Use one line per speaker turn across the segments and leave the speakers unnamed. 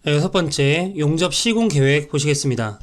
여섯 번째, 용접 시공 계획 보시겠습니다.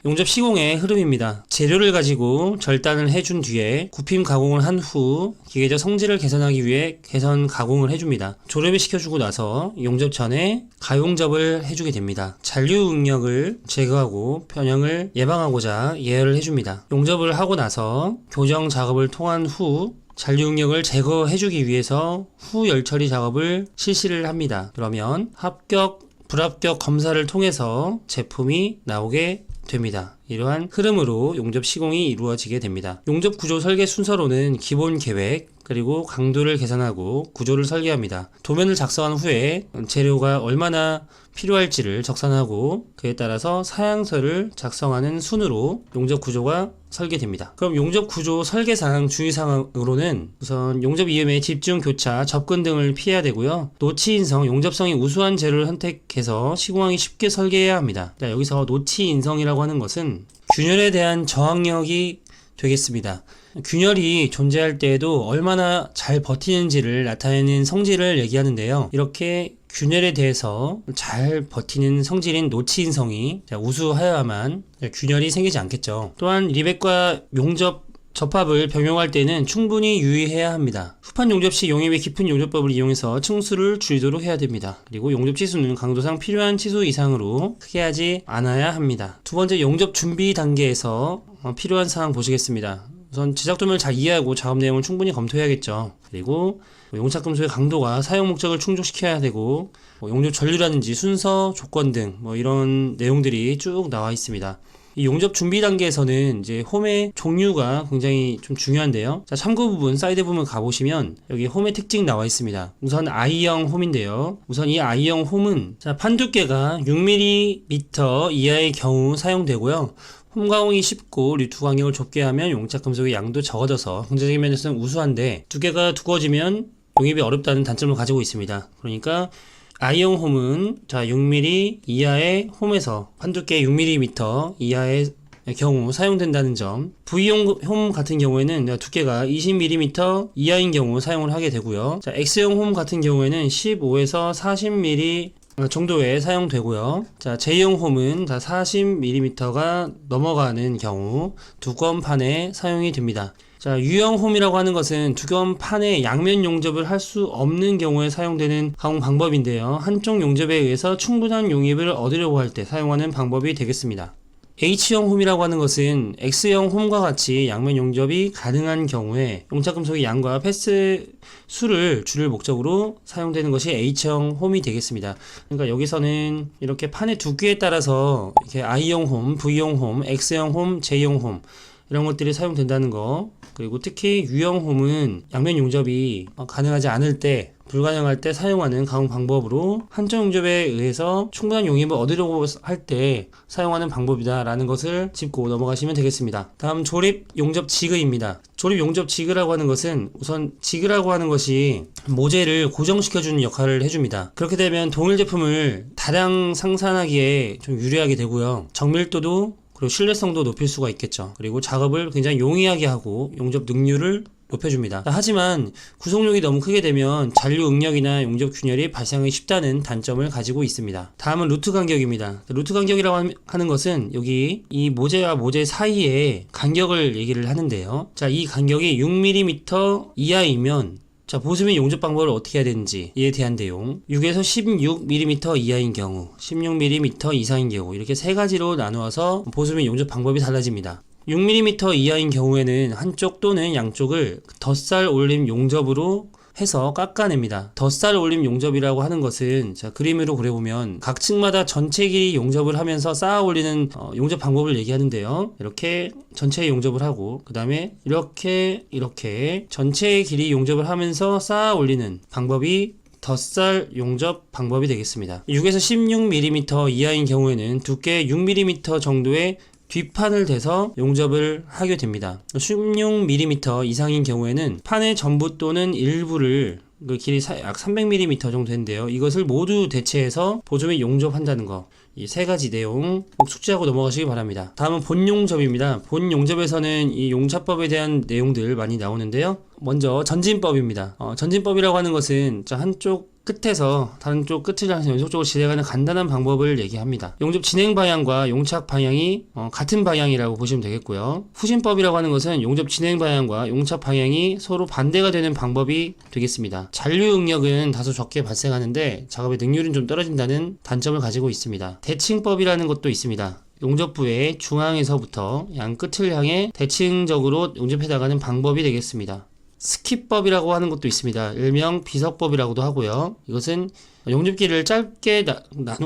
용접 시공의 흐름입니다. 재료를 가지고 절단을 해준 뒤에 굽힘 가공을 한 후 기계적 성질을 개선하기 위해 개선 가공을 해줍니다. 조립을 시켜주고 나서 용접 전에 가용접을 해주게 됩니다. 잔류 응력을 제거하고 변형을 예방하고자 예열을 해줍니다. 용접을 하고 나서 교정 작업을 통한 후 잔류 응력을 제거해주기 위해서 후 열처리 작업을 실시를 합니다. 그러면 합격, 불합격 검사를 통해서 제품이 나오게 됩니다. 이러한 흐름으로 용접 시공이 이루어지게 됩니다. 용접 구조 설계 순서로는 기본 계획, 그리고 강도를 계산하고 구조를 설계합니다. 도면을 작성한 후에 재료가 얼마나 필요할지를 적산하고 그에 따라서 사양서를 작성하는 순으로 용접 구조가 설계됩니다. 그럼 용접 구조 설계상 주의사항으로는 우선 용접 이음의 집중, 교차, 접근 등을 피해야 되고요. 노치 인성, 용접성이 우수한 재료를 선택해서 시공하기 쉽게 설계해야 합니다. 자, 여기서 노치 인성이라고 하는 것은 균열에 대한 저항력이 되겠습니다. 균열이 존재할 때에도 얼마나 잘 버티는지를 나타내는 성질을 얘기하는데요. 이렇게 균열에 대해서 잘 버티는 성질인 노치인성이 우수하여야만 균열이 생기지 않겠죠. 또한 리벳과 용접 접합을 병용할 때는 충분히 유의해야 합니다. 후판 용접 시 용입의 깊은 용접법을 이용해서 층수를 줄이도록 해야 됩니다. 그리고 용접 치수는 강도상 필요한 치수 이상으로 크게 하지 않아야 합니다. 두 번째, 용접 준비 단계에서 필요한 사항 보시겠습니다. 우선 제작도면을 잘 이해하고 작업 내용을 충분히 검토해야겠죠. 그리고 용착금속의 강도가 사용 목적을 충족시켜야 되고 용접 전류라든지 순서, 조건 등 이런 내용들이 쭉 나와 있습니다. 이 용접 준비 단계에서는 이제 홈의 종류가 굉장히 좀 중요한데요. 자, 참고 부분, 사이드 부분 가보시면 여기 홈의 특징 나와 있습니다. 우선 I형 홈인데요. 우선 이 I형 홈은 판 두께가 6mm 이하의 경우 사용되고요. 홈 가공이 쉽고 류투 간격을 좁게 하면 용착 금속의 양도 적어져서 경제적인 면에서는 우수한데 두께가 두꺼워지면 용입이 어렵다는 단점을 가지고 있습니다. 그러니까 I형 홈은 6mm 이하의 홈에서 판두께 6mm 이하의 경우 사용된다는 점. V형 홈 같은 경우에는 두께가 20mm 이하인 경우 사용을 하게 되고요. 자, X형 홈 같은 경우에는 15에서 40mm 정도에 사용되고요. 자, J형 홈은 40mm가 넘어가는 경우 두꺼운 판에 사용이 됩니다. 자, U형 홈이라고 하는 것은 두꺼운 판에 양면 용접을 할 수 없는 경우에 사용되는 가공 방법인데요. 한쪽 용접에 의해서 충분한 용입을 얻으려고 할 때 사용하는 방법이 되겠습니다. H형 홈이라고 하는 것은 X형 홈과 같이 양면 용접이 가능한 경우에 용착금속의 양과 패스 수를 줄일 목적으로 사용되는 것이 H형 홈이 되겠습니다. 그러니까 여기서는 이렇게 판의 두께에 따라서 이렇게 I형 홈, V형 홈, X형 홈, J형 홈 이런 것들이 사용된다는 거. 그리고 특히 U형 홈은 양면 용접이 가능하지 않을 때, 불가능할 때 사용하는 가공 방법으로 한쪽 용접에 의해서 충분한 용입을 얻으려고 할 때 사용하는 방법이다 라는 것을 짚고 넘어가시면 되겠습니다. 다음 조립 용접 지그입니다. 조립 용접 지그라고 하는 것은 우선 지그라고 하는 것이 모재를 고정시켜주는 역할을 해줍니다. 그렇게 되면 동일 제품을 다량 생산하기에 좀 유리하게 되고요. 정밀도도 그리고 신뢰성도 높일 수가 있겠죠. 그리고 작업을 굉장히 용이하게 하고 용접 능률을 높여줍니다. 하지만 구속력이 너무 크게 되면 잔류 응력이나 용접 균열이 발생하기 쉽다는 단점을 가지고 있습니다. 다음은 루트 간격입니다. 루트 간격이라고 하는 것은 여기 이 모재와 모재 사이의 간격을 얘기를 하는데요. 자, 이 간격이 6mm 이하이면 자, 보수면 용접 방법을 어떻게 해야 되는지 이에 대한 내용. 6에서 16mm 이하인 경우, 16mm 이상인 경우 이렇게 세 가지로 나누어서 보수면 용접 방법이 달라집니다. 6mm 이하인 경우에는 한쪽 또는 양쪽을 덧살 올림 용접으로 해서 깎아냅니다. 덧살 올림 용접이라고 하는 것은 자, 그림으로 그려보면 각 층마다 전체 길이 용접을 하면서 쌓아 올리는 용접 방법을 얘기하는데요. 이렇게 전체 용접을 하고 그 다음에 이렇게 전체의 길이 용접을 하면서 쌓아 올리는 방법이 덧살 용접 방법이 되겠습니다. 6에서 16mm 이하인 경우에는 두께 6mm 정도의 뒷판을 대서 용접을 하게 됩니다. 16mm 이상인 경우에는 판의 전부 또는 일부를 그 길이 약 300mm 정도 되는데요. 이것을 모두 대체해서 보조면 용접한다는 거. 이 세 가지 내용 꼭 숙지하고 넘어가시기 바랍니다. 다음은 본용접입니다. 본용접에서는 이 용차법에 대한 내용들 많이 나오는데요. 먼저 전진법입니다. 전진법이라고 하는 것은 한쪽 끝에서 다른 쪽 끝을 향해서 연속적으로 진행하는 간단한 방법을 얘기합니다. 용접 진행 방향과 용착 방향이 같은 방향이라고 보시면 되겠고요. 후진법이라고 하는 것은 용접 진행 방향과 용착 방향이 서로 반대가 되는 방법이 되겠습니다. 잔류 응력은 다소 적게 발생하는데 작업의 능률은 좀 떨어진다는 단점을 가지고 있습니다. 대칭법이라는 것도 있습니다. 용접부의 중앙에서부터 양 끝을 향해 대칭적으로 용접해 나가는 방법이 되겠습니다. 스킵법이라고 하는 것도 있습니다. 일명 비석법이라고도 하고요. 이것은 용접기를 짧게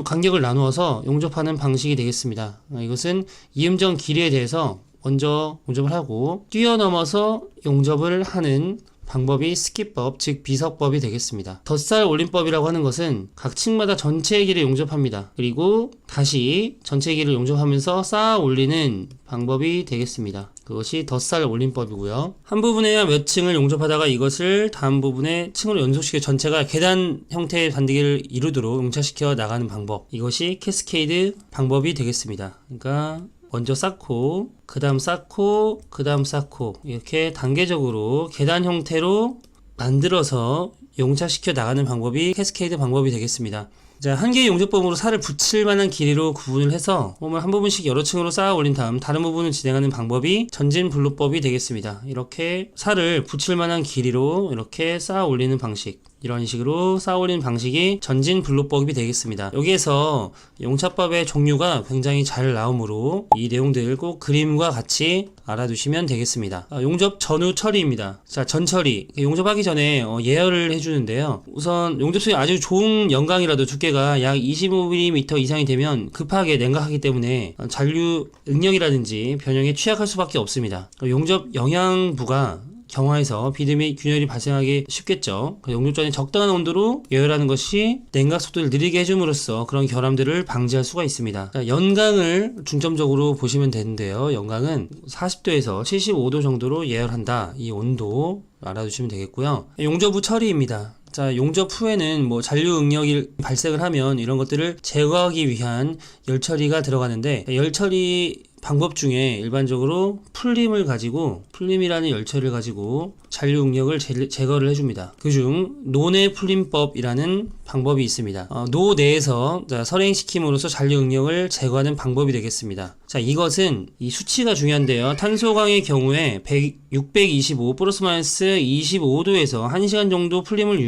간격을 나누어서 용접하는 방식이 되겠습니다. 이것은 이음전 길이에 대해서 먼저 용접을 하고 뛰어넘어서 용접을 하는 방법이 스킵법, 즉 비석법이 되겠습니다. 덧살 올림법이라고 하는 것은 각 층마다 전체의 길을 용접합니다. 그리고 다시 전체의 길을 용접하면서 쌓아 올리는 방법이 되겠습니다. 그것이 덧살 올림법이고요. 한 부분에야 몇 층을 용접하다가 이것을 다음 부분에 층으로 연속시켜 전체가 계단 형태의 반대기를 이루도록 용착시켜 나가는 방법, 이것이 캐스케이드 방법이 되겠습니다. 그러니까 먼저 쌓고 그 다음 쌓고 그 다음 쌓고 이렇게 단계적으로 계단 형태로 만들어서 용착시켜 나가는 방법이 캐스케이드 방법이 되겠습니다. 자, 한 개의 용접봉으로 살을 붙일 만한 길이로 구분을 해서 홈을 한 부분씩 여러 층으로 쌓아 올린 다음 다른 부분을 진행하는 방법이 전진 블루법이 되겠습니다. 이렇게 살을 붙일 만한 길이로 이렇게 쌓아 올리는 방식, 이런 식으로 쌓아 올리는 방식이 전진 블루법이 되겠습니다. 여기에서 용접법의 종류가 굉장히 잘 나오므로 이 내용들 꼭 그림과 같이 알아두시면 되겠습니다. 용접 전후 처리입니다. 자, 전처리. 용접하기 전에 예열을 해주는데요. 우선 용접소에 아주 좋은 연강이라도 두께가 약 25mm 이상이 되면 급하게 냉각하기 때문에 잔류 응력이라든지 변형에 취약할 수밖에 없습니다. 용접 영양부가 경화해서 비드 및 균열이 발생하기 쉽겠죠. 용접 전에 적당한 온도로 예열하는 것이 냉각 속도를 느리게 해줌으로써 그런 결함들을 방지할 수가 있습니다. 자, 연강을 중점적으로 보시면 되는데요. 연강은 40도에서 75도 정도로 예열한다. 이 온도 알아두시면 되겠고요. 용접 후 처리입니다. 자, 용접 후에는 잔류 응력이 발생을 하면 이런 것들을 제거하기 위한 열 처리가 들어가는데, 열 처리 방법 중에 일반적으로 풀림이라는 열 처리를 가지고 잔류 응력을 제거를 해줍니다. 그중 노내 풀림법이라는 방법이 있습니다. 노내에서 설행시킴으로써 잔류 응력을 제거하는 방법이 되겠습니다. 자, 이것은 이 수치가 중요한데요. 탄소광의 경우에 625 플러스 마이너스 25도에서 1시간 정도 풀림을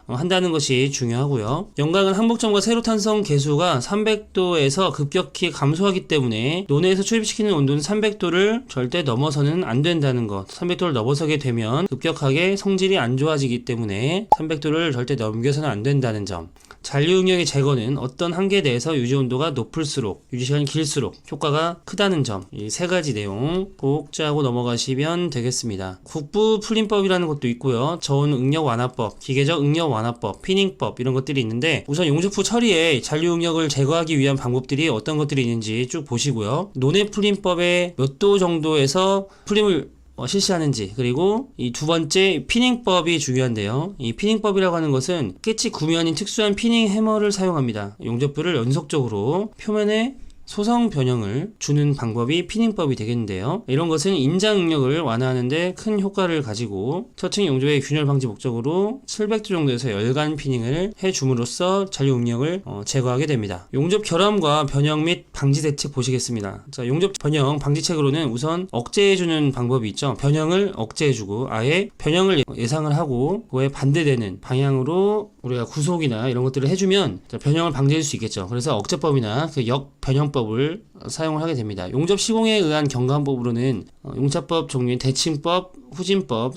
한다는 것이 중요하고요. 연강은 항복점과 세로탄성 계수가 300도에서 급격히 감소하기 때문에 논에서 초입시키는 온도는 300도를 절대 넘어서는 안 된다는 것. 300도를 넘어서게 되면 급격하게 성질이 안 좋아지기 때문에 300도를 절대 넘겨서는 안 된다는 점. 잔류 응력의 제거는 어떤 한계에 대해서 유지 온도가 높을수록, 유지 시간이 길수록 효과가 크다는 점. 이 세 가지 내용 꼭 짜고 넘어가시면 되겠습니다. 국부 풀림법이라는 것도 있고요. 저온 응력 완화법, 기계적 응력 완화법, 피닝법 이런 것들이 있는데, 우선 용접 후 처리에 잔류 응력을 제거하기 위한 방법들이 어떤 것들이 있는지 쭉 보시고요. 논의 풀림법의 몇 도 정도에서 풀림을 실시하는지, 그리고 이 두 번째 피닝법이 중요한데요. 이 피닝법이라고 하는 것은 끝이 구면인 특수한 피닝 해머를 사용합니다. 용접부를 연속적으로 표면에 소성 변형을 주는 방법이 피닝법이 되겠는데요. 이런 것은 인장 응력을 완화하는데 큰 효과를 가지고 처층 용접의 균열 방지 목적으로 700도 정도에서 열간 피닝을 해줌으로써 잔류 응력을 제거하게 됩니다. 용접 결함과 변형 및 방지 대책 보시겠습니다. 자, 용접 변형 방지책으로는 우선 억제해주는 방법이 있죠. 변형을 억제해주고 아예 변형을 예상을 하고 그거에 반대되는 방향으로 우리가 구속이나 이런 것들을 해주면 변형을 방지할 수 있겠죠. 그래서 억제법이나 그 역변형법을 사용을 하게 됩니다. 용접 시공에 의한 경감법으로는 용접법 종류인 대칭법, 후진법,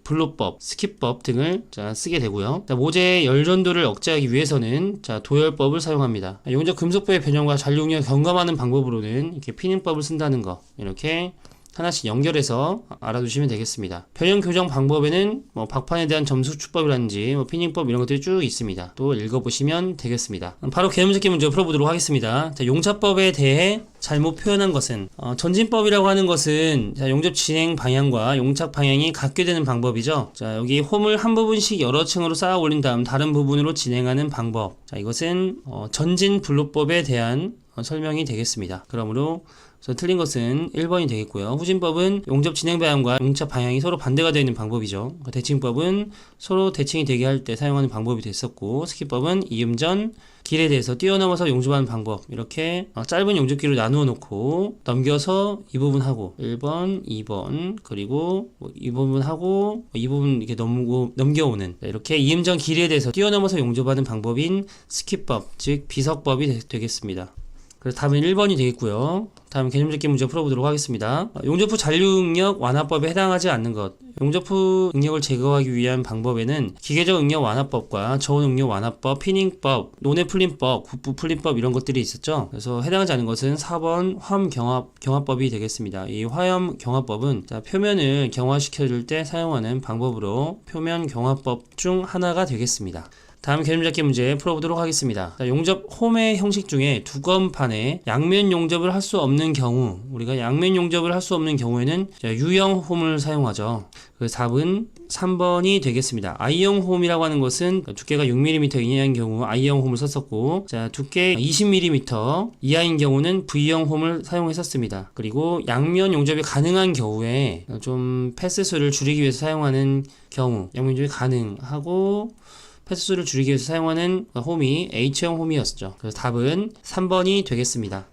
블루법, 스킵법 등을 쓰게 되고요. 모재의 열전도를 억제하기 위해서는 도열법을 사용합니다. 용접 금속법의 변형과 잔류 응력을 경감하는 방법으로는 이렇게 피닝법을 쓴다는 거, 이렇게 하나씩 연결해서 알아두시면 되겠습니다. 변형 교정 방법에는 박판에 대한 점수 추법이라든지 피닝법 이런 것들이 쭉 있습니다. 또 읽어보시면 되겠습니다. 바로 개념 잡기 문제 풀어보도록 하겠습니다. 자, 용접법에 대해 잘못 표현한 것은 전진법이라고 하는 것은 용접 진행 방향과 용착 방향이 같게 되는 방법이죠. 자, 여기 홈을 한 부분씩 여러 층으로 쌓아 올린 다음 다른 부분으로 진행하는 방법. 자, 이것은 전진 블루법에 대한 설명이 되겠습니다. 그러므로 그래서 틀린 것은 1번이 되겠고요. 후진법은 용접 진행 방향과 용접 방향이 서로 반대가 되는 방법이죠. 대칭법은 서로 대칭이 되게 할 때 사용하는 방법이 됐었고, 스킵법은 이음전 길에 대해서 뛰어넘어서 용접하는 방법, 이렇게 짧은 용접기로 나누어 놓고 넘겨서 이 부분 하고 1번, 2번, 그리고 이 부분 하고 이 부분 이렇게 넘겨오는, 이렇게 이음전 길이에 대해서 뛰어넘어서 용접하는 방법인 스킵법, 즉 비석법이 되겠습니다. 그래서 답은 1번이 되겠고요. 다음 개념적인 문제 풀어보도록 하겠습니다. 용접 후 잔류응력 완화법에 해당하지 않는 것. 용접 후 응력을 제거하기 위한 방법에는 기계적 응력 완화법과 저온 응력 완화법, 피닝법, 논의 풀림법, 국부 풀림법 이런 것들이 있었죠. 그래서 해당하지 않는 것은 4번 화염 경화법이 되겠습니다. 이 화염 경화법은 표면을 경화시켜줄 때 사용하는 방법으로 표면 경화법 중 하나가 되겠습니다. 다음 개념잡기 문제 풀어보도록 하겠습니다. 용접 홈의 형식 중에 두건판에 양면 용접을 할 수 없는 경우, 우리가 양면 용접을 할 수 없는 경우에는 U형 홈을 사용하죠. 그 답은 3번이 되겠습니다. I형 홈이라고 하는 것은 두께가 6mm 이하인 경우 I형 홈을 썼었고, 두께 20mm 이하인 경우는 V형 홈을 사용했었습니다. 그리고 양면 용접이 가능한 경우에 좀 패스수를 줄이기 위해서 사용하는 경우, 양면 용접이 가능하고 패스수를 줄이기 위해서 사용하는 홈이 H형 홈이었죠. 그래서 답은 3번이 되겠습니다.